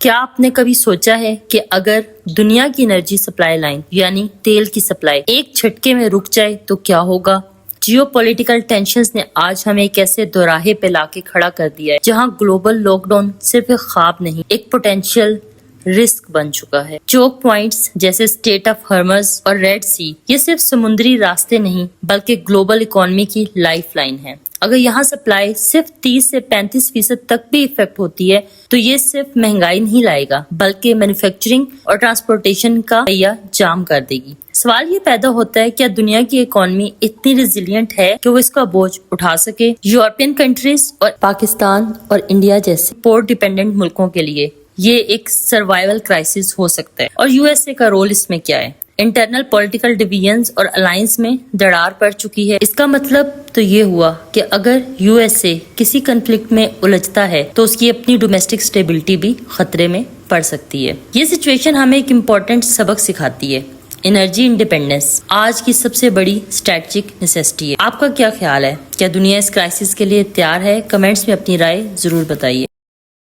کیا آپ نے کبھی سوچا ہے کہ اگر دنیا کی انرجی سپلائی لائن یعنی تیل کی سپلائی ایک جھٹکے میں رک جائے تو کیا ہوگا؟ جیو پولیٹیکل ٹینشنز نے آج ہمیں ایک ایسے دوراہے پہ لا کے کھڑا کر دیا ہے جہاں گلوبل لاک ڈاؤن صرف ایک خواب نہیں، ایک پوٹینشیل رسک بن چکا ہے۔ چوک پوائنٹس جیسے اسٹریٹ آف ہارمز اور ریڈ سی یہ صرف سمندری راستے نہیں بلکہ گلوبل اکانومی کی لائف لائن ہے۔ اگر یہاں سپلائی صرف 30 سے 35% تک بھی افیکٹ ہوتی ہے تو یہ صرف مہنگائی نہیں لائے گا بلکہ مینوفیکچرنگ اور ٹرانسپورٹیشن کا پہیہ جام کر دے گی۔ سوال یہ پیدا ہوتا ہے کیا دنیا کی اکانومی اتنی ریزیلینٹ ہے کہ وہ اس کا بوجھ اٹھا سکے؟ یورپین کنٹریز اور پاکستان اور انڈیا جیسے پورٹ ڈیپینڈنٹ ملکوں کے لیے یہ ایک سروائیول کرائسس ہو سکتا ہے، اور یو ایس اے کا رول اس میں کیا ہے؟ انٹرنل پولیٹیکل ڈویژنز اور الائنس میں دراڑ پڑ چکی ہے۔ اس کا مطلب تو یہ ہوا کہ اگر یو ایس اے کسی کنفلکٹ میں الجھتا ہے تو اس کی اپنی ڈومیسٹک سٹیبلٹی بھی خطرے میں پڑ سکتی ہے۔ یہ سچویشن ہمیں ایک امپورٹنٹ سبق سکھاتی ہے، انرجی انڈیپینڈنس آج کی سب سے بڑی اسٹریٹجک نیسیسٹی ہے۔ آپ کا کیا خیال ہے؟ کیا دنیا اس کرائسس کے لیے تیار ہے؟ کمنٹس میں اپنی رائے ضرور بتائیے۔